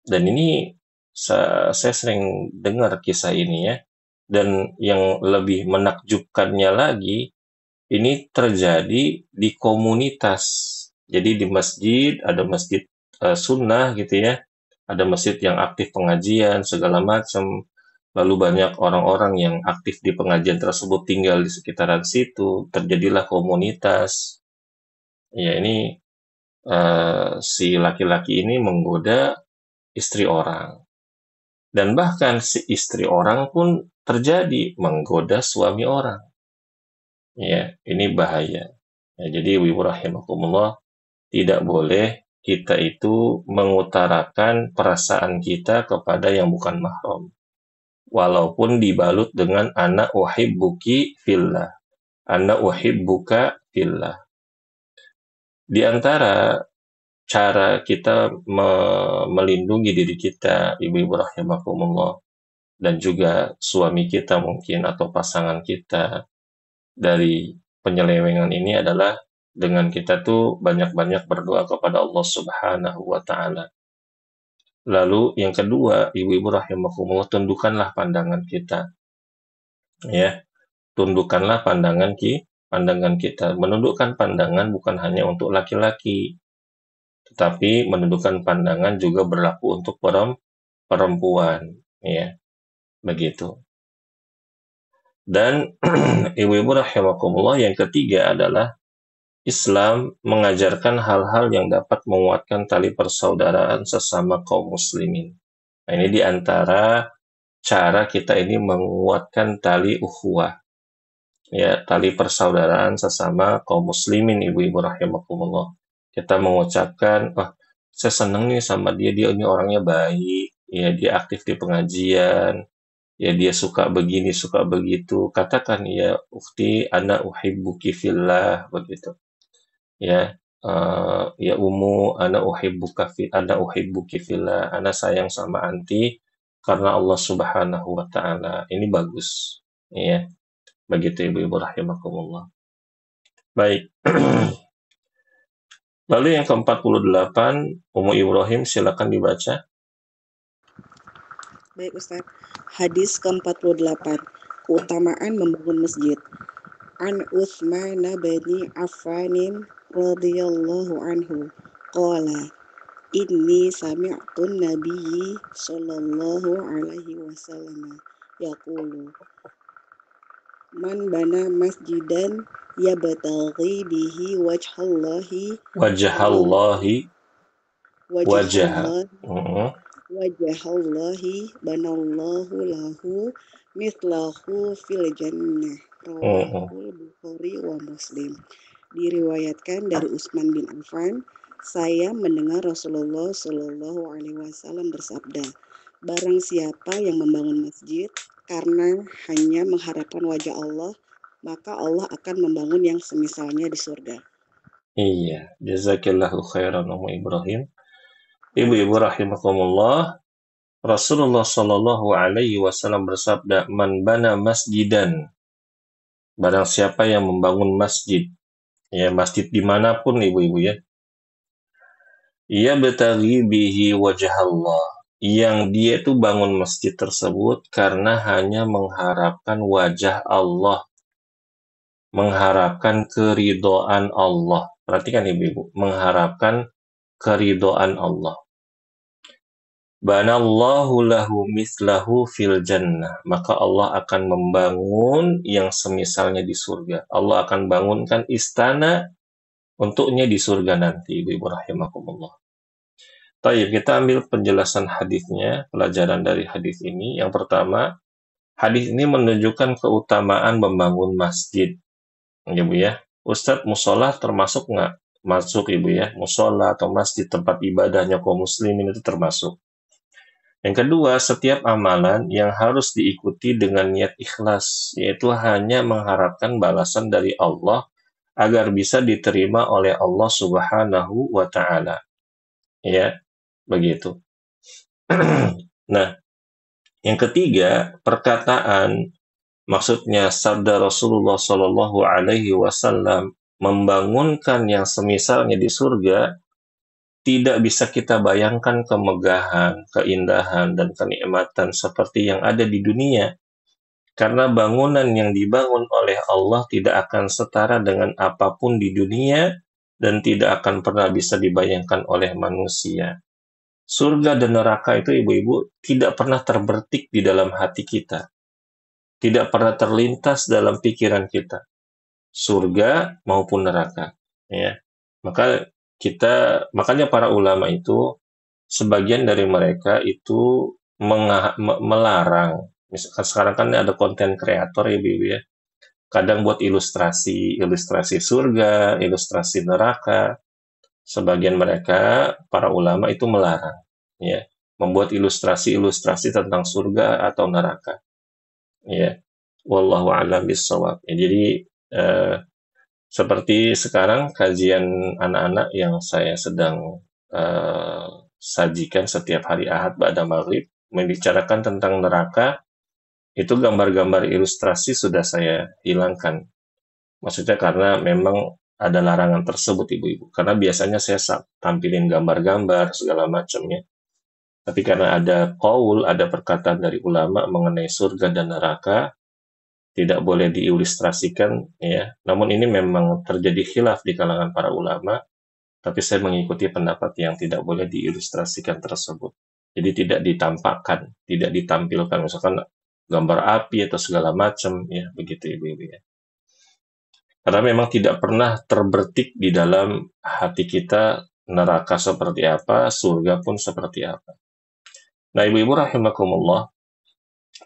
Dan ini saya sering dengar kisah ini ya. Dan yang lebih menakjubkannya lagi, ini terjadi di komunitas. Jadi di masjid, ada masjid sunnah gitu ya. Ada masjid yang aktif pengajian, segala macam. Lalu banyak orang-orang yang aktif di pengajian tersebut tinggal di sekitaran situ. Terjadilah komunitas. Ya ini si laki-laki ini menggoda istri orang. Dan bahkan si istri orang pun terjadi menggoda suami orang. Ya, ini bahaya. Ya, jadi Ibu rahimakumullah, tidak boleh kita itu mengutarakan perasaan kita kepada yang bukan mahram. Walaupun dibalut dengan ana uhibbuki fillah. Ana uhibbuka fillah. Di antara cara kita melindungi diri kita, ibu-ibu rahimakumullah, dan juga suami kita mungkin atau pasangan kita dari penyelewengan ini adalah dengan kita tuh banyak-banyak berdoa kepada Allah Subhanahu wa taala. Lalu yang kedua, ibu-ibu rahimakumullah, tundukkanlah pandangan kita. Ya, tundukkanlah pandangan kita. Menundukkan pandangan bukan hanya untuk laki-laki, tetapi menundukkan pandangan juga berlaku untuk perempuan, ya. Begitu. Dan ibu-ibu rahimakumullah, yang ketiga adalah Islam mengajarkan hal-hal yang dapat menguatkan tali persaudaraan sesama kaum muslimin. Nah, ini diantara cara kita ini menguatkan tali ukhuwah, ya, tali persaudaraan sesama kaum muslimin, ibu-ibu rahimakumullah. Kita mengucapkan, saya senang nih sama dia ini orangnya baik, ya, dia aktif di pengajian, ya, dia suka begini, suka begitu. Katakan, ya, ukhti, ana uhibbuki fillah, begitu. Ya, ya Umu, ana uhibbuki fillah, ana sayang sama anti karena Allah Subhanahu wa taala. Ini bagus, ya. Begitu ibu-ibu rahimakumullah. Baik. Lalu yang ke-48, Umu Ibrahim, silakan dibaca. Baik Ustaz. Hadis ke-48, keutamaan membangun masjid. An Utsman bin Affan radhiyallahu anhu qala inni sami'tu nabiyyi sallallahu alaihi wasallam yaqulu man bana masjidan yabtaghi bihi wajhallahi banallahu lahu mithlahu fil jannah. Rawahul Bukhari wa Muslim. Diriwayatkan dari Utsman bin Affan, saya mendengar Rasulullah Shallallahu Alaihi Wasallam bersabda, barang siapa yang membangun masjid karena hanya mengharapkan wajah Allah, maka Allah akan membangun yang semisalnya di surga. Iya, jazakillahu khairan Umu Ibrahim. Ibu-ibu rahimakumullah, Rasulullah Shallallahu Alaihi Wasallam bersabda, man bana masjidan, barang siapa yang membangun masjid, ya, masjid dimanapun ibu-ibu, ya, ia betaghi bihi wajah Allah, yang dia itu bangun masjid tersebut karena hanya mengharapkan wajah Allah, mengharapkan keridhaan Allah. Perhatikan ibu-ibu, mengharapkan keridhaan Allah. Banallahu lahu mislahu fil jannah, maka Allah akan membangun yang semisalnya di surga. Allah akan bangunkan istana untuknya di surga nanti, ibu-ibu rahimakumullah. Baik, kita ambil penjelasan hadisnya, pelajaran dari hadis ini. Yang pertama, hadis ini menunjukkan keutamaan membangun masjid. Ibu ya, Ustadz, musola termasuk nggak? Masuk ibu ya, musola atau masjid tempat ibadahnya kaum muslimin itu termasuk. Yang kedua, setiap amalan yang harus diikuti dengan niat ikhlas, yaitu hanya mengharapkan balasan dari Allah agar bisa diterima oleh Allah Subhanahu wa taala. Ya, begitu. Nah, yang ketiga, perkataan, maksudnya sabda Rasulullah Shallallahu Alaihi Wasallam membangunkan yang semisalnya di surga, tidak bisa kita bayangkan kemegahan, keindahan, dan kenikmatan seperti yang ada di dunia. Karena bangunan yang dibangun oleh Allah tidak akan setara dengan apapun di dunia dan tidak akan pernah bisa dibayangkan oleh manusia. Surga dan neraka itu, ibu-ibu, tidak pernah terbertik di dalam hati kita. Tidak pernah terlintas dalam pikiran kita. Surga maupun neraka. Ya. Maka makanya para ulama itu, sebagian dari mereka itu melarang. Misalkan sekarang kan ada konten kreator ya, Bibi ya. Kadang buat ilustrasi surga, ilustrasi neraka. Sebagian mereka, para ulama itu melarang, ya, membuat ilustrasi-ilustrasi tentang surga atau neraka. Ya, wallahu a'lam bishawab. Ya, jadi seperti sekarang kajian anak-anak yang saya sedang sajikan setiap hari Ahad ba'da maghrib, membicarakan tentang neraka, itu gambar-gambar ilustrasi sudah saya hilangkan. Maksudnya karena memang ada larangan tersebut, ibu-ibu. Karena biasanya saya tampilin gambar-gambar segala macamnya. Tapi karena ada qaul, ada perkataan dari ulama mengenai surga dan neraka, tidak boleh diilustrasikan, ya. Namun ini memang terjadi khilaf di kalangan para ulama, tapi saya mengikuti pendapat yang tidak boleh diilustrasikan tersebut. Jadi tidak ditampakkan, tidak ditampilkan, misalkan gambar api atau segala macam, ya, begitu ibu-ibu ya. Karena memang tidak pernah terbertik di dalam hati kita neraka seperti apa, surga pun seperti apa. Nah, ibu-ibu rahimakumullah,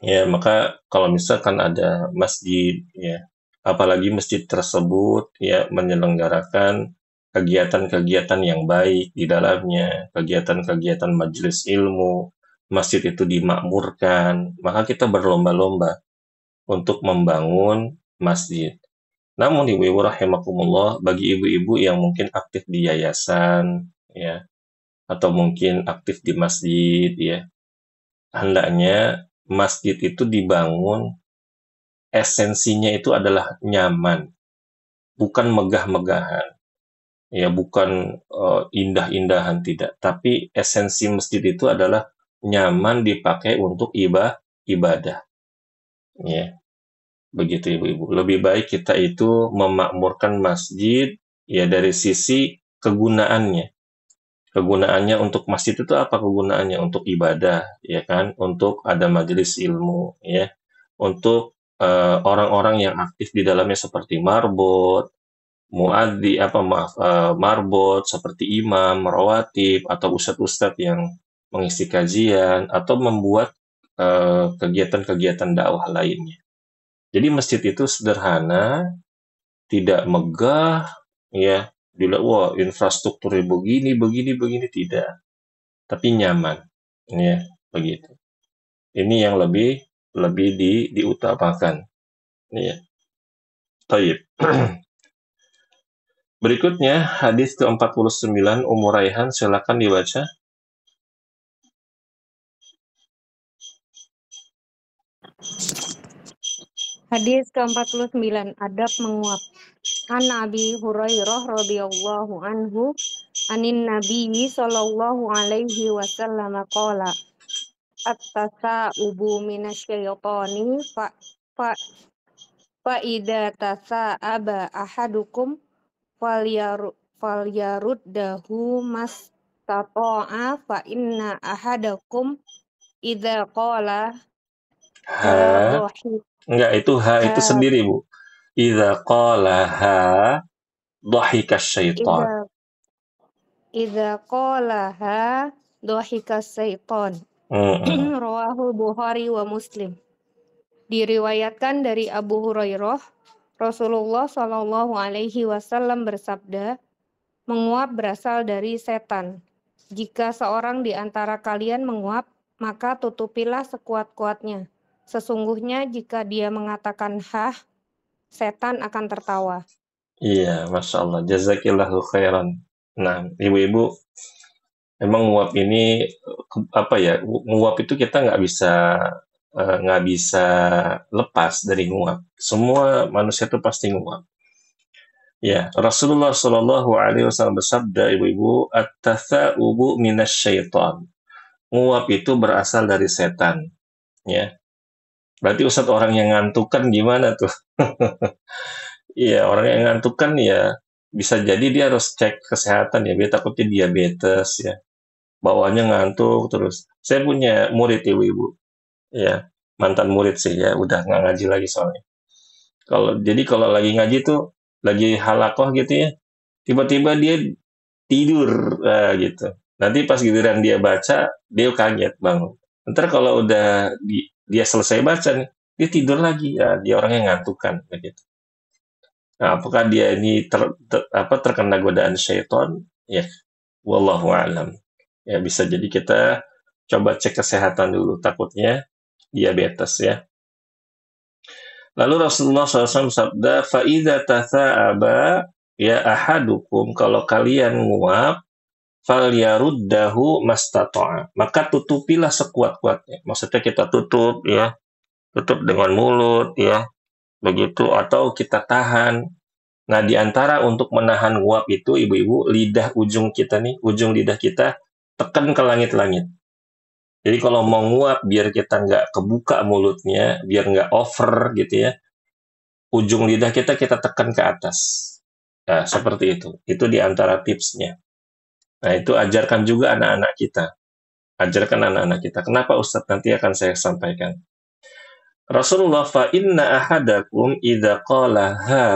ya, maka kalau misalkan ada masjid, ya, apalagi masjid tersebut, ya, menyelenggarakan kegiatan-kegiatan yang baik di dalamnya, kegiatan-kegiatan majelis ilmu, masjid itu dimakmurkan, maka kita berlomba-lomba untuk membangun masjid. Namun ibu-ibu rahimakumullah, bagi ibu-ibu yang mungkin aktif di yayasan, ya, atau mungkin aktif di masjid, ya, hendaknya masjid itu dibangun, esensinya itu adalah nyaman, bukan megah-megahan, ya, bukan indah-indahan, tidak. Tapi esensi masjid itu adalah nyaman dipakai untuk ibadah, ya. Begitu ibu-ibu. Lebih baik kita itu memakmurkan masjid, ya, dari sisi kegunaannya. Kegunaannya untuk masjid itu apa kegunaannya? Untuk ibadah, ya kan? Untuk ada majelis ilmu, ya. Untuk orang-orang yang aktif di dalamnya seperti marbot, marbot seperti imam, rawatib atau ustadz-ustadz yang mengisi kajian atau membuat kegiatan-kegiatan dakwah lainnya. Jadi masjid itu sederhana, tidak megah, ya, dilihat wah infrastrukturnya begini, tidak. Tapi nyaman, ya, begitu. Ini yang lebih diutamakan, ya. Baik. Berikutnya hadis ke-49 Ummu Raihan, silakan dibaca. Hadis ke-49, adab menguap. An Abi Hurairah radhiyallahu anhu, anin Nabi sallallahu alaihi wasallam qala, at-tasa'ubu minasyaitani fa idza tasa'aba ahadukum falyaruddahu mastata'a fa inna ahadakum idza qala Enggak, itu itu sendiri, Bu. Idza qala dhahika syaitan. Idza qalaha dhahika syaitan. Rawahu Bukhari wa Muslim. Diriwayatkan dari Abu Hurairah, Rasulullah Shallallahu alaihi wasallam bersabda, menguap berasal dari setan. Jika seorang di antara kalian menguap, maka tutupilah sekuat-kuatnya. Sesungguhnya jika dia mengatakan hah, setan akan tertawa. Iya, Masya Allah. Jazakillahu khairan. Nah, ibu-ibu, memang nguap ini, apa ya, nguap itu kita nggak bisa lepas dari nguap. Semua manusia itu pasti nguap. Ya, Rasulullah Shallallahu Alaihi Wasallam bersabda, ibu-ibu, at-tatha'ubu minasyaitan. Nguap itu berasal dari setan. Ya, berarti Ustadz orang yang ngantuk kan gimana tuh? Iya, orang yang ngantuk kan ya bisa jadi dia harus cek kesehatan ya, dia takutnya diabetes ya. Bawaannya ngantuk terus. Saya punya murid ibu-ibu, ya, mantan murid sih ya, udah nggak ngaji lagi soalnya. Kalau lagi ngaji tuh, lagi halakoh gitu ya, tiba-tiba dia tidur, gitu. Nanti pas giliran dia baca, dia kaget bangun. Ntar kalau udah dia selesai baca nih, dia tidur lagi, ya, dia orangnya ngantuk kan, begitu. Nah, apakah dia ini terkena godaan syaitan? Ya, wallahu a'lam. Ya, bisa jadi kita coba cek kesehatan dulu, takutnya diabetes ya. Lalu Rasulullah SAW sabda, "Fa'idha tatha'aba ya ahadukum," kalau kalian nguap, "falyaruddahu mastata'a." Maka tutupilah sekuat-kuatnya. Maksudnya kita tutup ya, tutup dengan mulut ya, begitu, atau kita tahan. Nah, di antara untuk menahan nguap itu, ibu-ibu, ujung lidah kita tekan ke langit-langit. Jadi kalau mau nguap, biar kita nggak kebuka mulutnya, biar nggak over gitu ya, ujung lidah kita tekan ke atas. Nah, seperti itu. Itu di antara tipsnya. Nah, itu ajarkan juga anak-anak kita. Ajarkan anak-anak kita. Kenapa Ustadz? Nanti akan saya sampaikan. Rasulullah, fa inna ahadakum idza qala ha.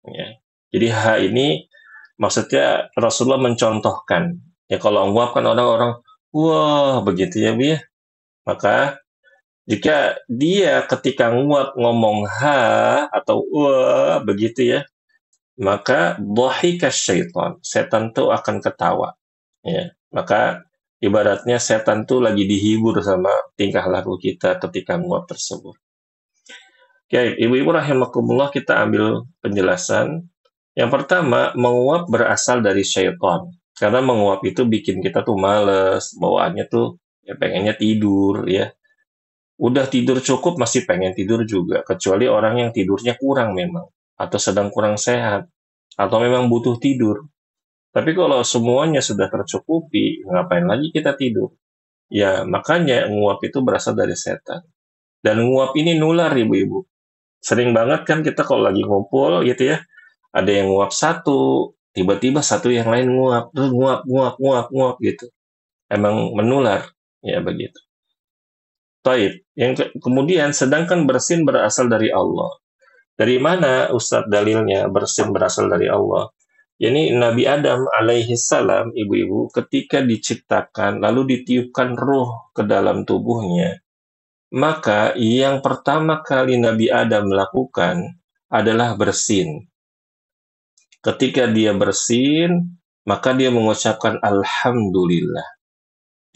Ya. Jadi ha ini maksudnya Rasulullah mencontohkan. Ya kalau nguap kan orang-orang, wah begitu ya, Bu ya. Maka jika dia ketika nguap ngomong ha atau wah begitu ya, maka dhahika syaitan. Setan itu akan ketawa. Ya. Maka ibaratnya setan itu lagi dihibur sama tingkah laku kita ketika nguap tersebut. Oke, ibu-ibu rahimakumullah, kita ambil penjelasan. Yang pertama, menguap berasal dari syaitan. Karena menguap itu bikin kita tuh males, bawaannya tuh ya pengennya tidur ya. Udah tidur cukup masih pengen tidur juga, kecuali orang yang tidurnya kurang memang, atau sedang kurang sehat, atau memang butuh tidur. Tapi kalau semuanya sudah tercukupi, ngapain lagi kita tidur? Ya, makanya nguap itu berasal dari setan. Dan nguap ini nular, ibu-ibu. Sering banget kan kita kalau lagi ngumpul gitu ya, ada yang nguap satu, tiba-tiba satu yang lain nguap, terus nguap gitu. Emang menular, ya begitu. Taib. Kemudian, sedangkan bersin berasal dari Allah. Dari mana Ustadz dalilnya bersin berasal dari Allah? Ini Nabi Adam alaihi salam, ibu-ibu, ketika diciptakan lalu ditiupkan ruh ke dalam tubuhnya, maka yang pertama kali Nabi Adam lakukan adalah bersin. Ketika dia bersin, maka dia mengucapkan Alhamdulillah.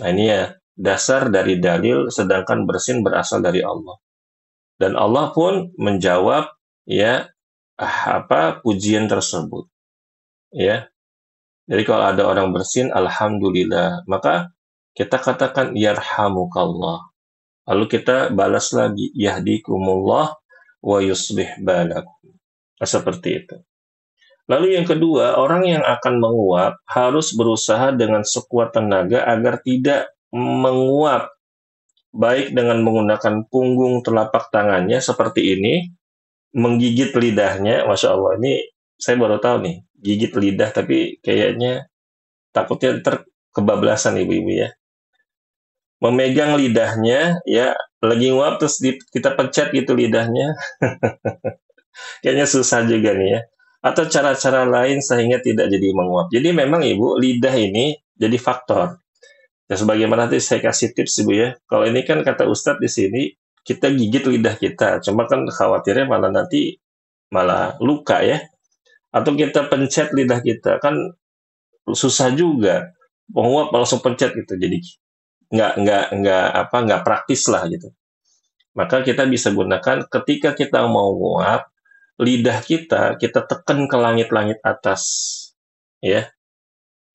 Nah ini ya, dasar dari dalil sedangkan bersin berasal dari Allah. Dan Allah pun menjawab ya pujian tersebut. Ya. Jadi kalau ada orang bersin Alhamdulillah, maka kita katakan yarhamukallah. Lalu kita balas lagi yahdikumullah wa yuslih balakum. Seperti itu. Lalu yang kedua, orang yang akan menguap harus berusaha dengan sekuat tenaga agar tidak menguap, baik dengan menggunakan punggung telapak tangannya seperti ini, menggigit lidahnya. Masya Allah, ini saya baru tahu nih, gigit lidah, tapi kayaknya takutnya kebablasan ibu-ibu ya. Memegang lidahnya, ya lagi nguap terus kita pencet gitu lidahnya, kayaknya susah juga nih ya. Atau cara-cara lain sehingga tidak jadi menguap. Jadi memang ibu, lidah ini jadi faktor. Ya sebagaimana nanti saya kasih tips ibu ya. Kalau ini kan kata Ustadz di sini, kita gigit lidah kita. Cuma kan khawatirnya malah luka ya. Atau kita pencet lidah kita, kan susah juga. Menguap langsung pencet gitu. Jadi nggak praktis lah gitu. Maka kita bisa gunakan ketika kita mau nguap, lidah kita tekan ke langit-langit atas, ya.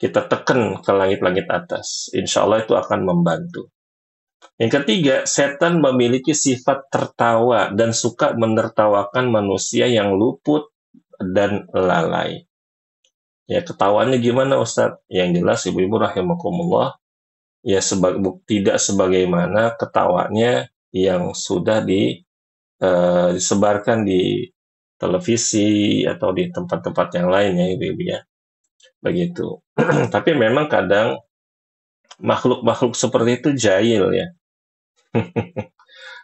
Kita tekan ke langit-langit atas. Insya Allah itu akan membantu. Yang ketiga, setan memiliki sifat tertawa dan suka menertawakan manusia yang luput dan lalai. Ya, ketawanya gimana Ustadz? Yang jelas ibu-ibu rahimakumullah, ya tidak sebagaimana ketawanya yang sudah disebarkan di televisi atau di tempat-tempat yang lain ya ibu-ibu ya. Begitu. Tapi memang kadang makhluk-makhluk seperti itu jahil ya.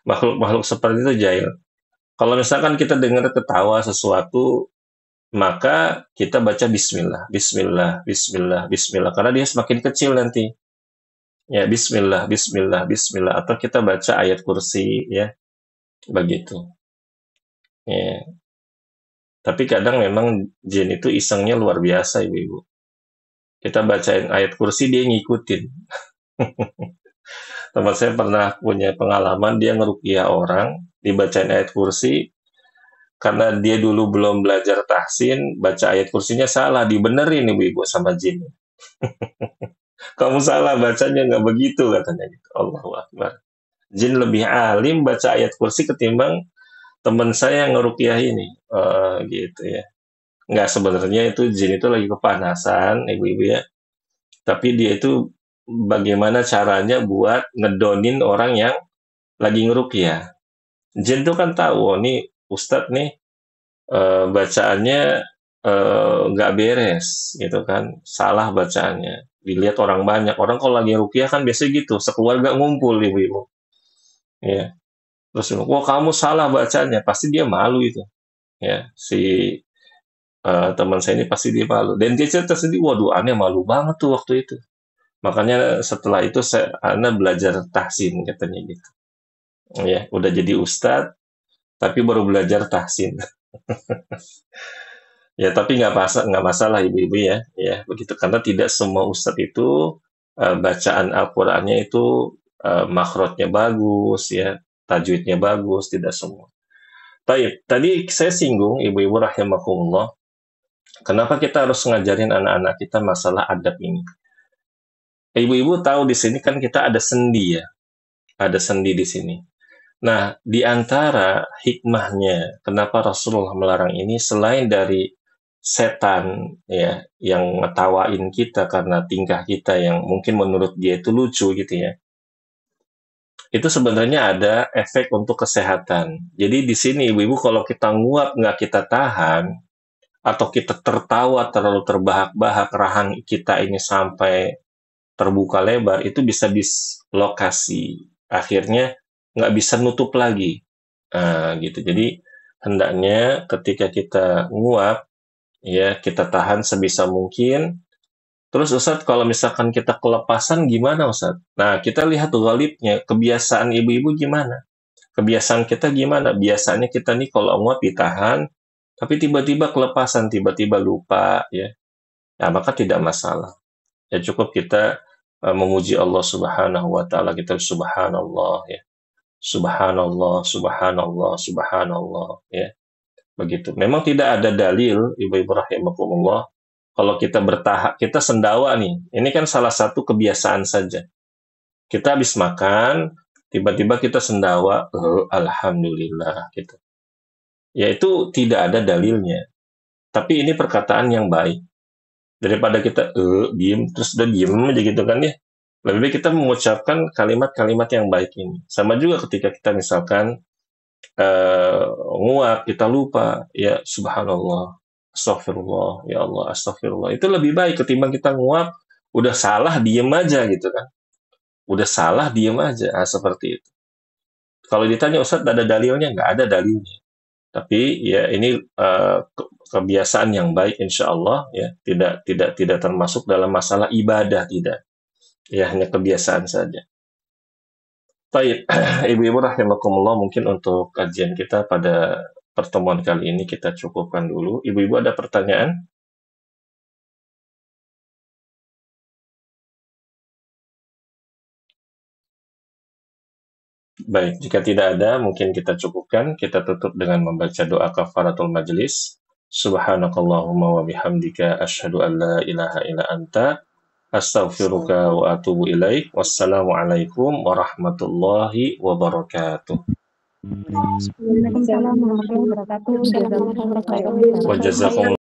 Makhluk-makhluk seperti itu jahil. Kalau misalkan kita dengar ketawa sesuatu, maka kita baca bismillah, bismillah, bismillah, bismillah, karena dia semakin kecil nanti. Ya, bismillah, bismillah, bismillah, atau kita baca ayat kursi, ya, begitu. Ya. Tapi kadang memang jin itu isengnya luar biasa, ibu-ibu. Kita bacain ayat kursi, dia ngikutin. Teman saya pernah punya pengalaman, dia ngeruqyah orang, dibacain ayat kursi, karena dia dulu belum belajar tahsin, baca ayat kursinya salah, dibenerin ibu-ibu sama jin. Kamu salah bacanya, nggak begitu, katanya gitu. Allahu Akbar. Jin lebih alim baca ayat kursi ketimbang teman saya yang ngeruqyah ini. Gitu ya. Nggak, sebenarnya itu jin itu lagi kepanasan, ibu-ibu ya. Tapi dia itu bagaimana caranya buat ngedonin orang yang lagi ngeruqyah. Jin itu kan tahu, nih Ustadz nih bacaannya nggak beres gitu kan, salah bacaannya. Dilihat orang banyak, orang kalau lagi ruqyah kan biasanya gitu, sekeluarga ngumpul ibu-ibu. Ya, terus wah kamu salah bacanya, pasti dia malu itu. Ya, si teman saya ini pasti dia malu. Dan dia cerita sendiri, waduh aneh malu banget tuh waktu itu. Makanya setelah itu Ana belajar tahsin katanya gitu. Ya, udah jadi ustadz, tapi baru belajar tahsin. Ya, tapi nggak masalah ibu-ibu ya, ya begitu, karena tidak semua ustadz itu bacaan Al-Qur'annya itu makhrajnya bagus ya, tajwidnya bagus, tidak semua. Baik, tadi saya singgung ibu-ibu rahimakumullah, kenapa kita harus ngajarin anak-anak kita masalah adab ini. Ibu-ibu tahu di sini kan kita ada sendi ya, ada sendi di sini. Nah, di antara hikmahnya kenapa Rasulullah melarang ini, selain dari setan ya yang ngetawain kita karena tingkah kita yang mungkin menurut dia itu lucu gitu ya, itu sebenarnya ada efek untuk kesehatan. Jadi di sini ibu-ibu kalau kita nguap nggak kita tahan, atau kita tertawa terlalu terbahak-bahak, rahang kita ini sampai terbuka lebar, itu bisa dislokasi, akhirnya nggak bisa nutup lagi. Gitu. Jadi hendaknya ketika kita nguap, ya kita tahan sebisa mungkin. Terus Ustadz, kalau misalkan kita kelepasan gimana Ustadz? Nah, kita lihat ghalibnya, kebiasaan ibu-ibu gimana? Kebiasaan kita gimana? Biasanya kita nih kalau nguap ditahan, tapi tiba-tiba kelepasan, tiba-tiba lupa, ya. Nah, maka tidak masalah. Ya cukup kita memuji Allah Subhanahu wa taala, kita subhanallah ya. Subhanallah, subhanallah, subhanallah ya. Begitu. Memang tidak ada dalil ibu-ibu rahimakumullah kalau kita bertahap, kita sendawa nih. Ini kan salah satu kebiasaan saja. Kita habis makan, tiba-tiba kita sendawa, alhamdulillah gitu. Ya itu tidak ada dalilnya. Tapi ini perkataan yang baik. Daripada kita diem terus udah diem aja gitu kan ya. Lebih baik kita mengucapkan kalimat-kalimat yang baik ini. Sama juga ketika kita misalkan nguap, kita lupa, ya subhanallah, astagfirullah, ya Allah, astagfirullah. Itu lebih baik ketimbang kita nguap, udah salah, diem aja gitu kan. Udah salah, diem aja, seperti itu. Kalau ditanya, Ustadz, ada dalilnya? Nggak ada dalilnya. Tapi ya ini kebiasaan yang baik, insya Allah, ya tidak termasuk dalam masalah ibadah, tidak. Ya hanya kebiasaan saja. Baik, ibu-ibu rahimakumullah, mungkin untuk kajian kita pada pertemuan kali ini kita cukupkan dulu. Ibu-ibu ada pertanyaan? Baik, jika tidak ada, mungkin kita cukupkan. Kita tutup dengan membaca doa kafaratul majlis. Subhanakallahumma wa bihamdika asyhadu an la ilaha illa anta astaghfiruka wa atubu ilaik. Wassalamualaikum warahmatullahi wabarakatuh. Waalaikumsalam warahmatullahi wabarakatuh. Wa jazakumullah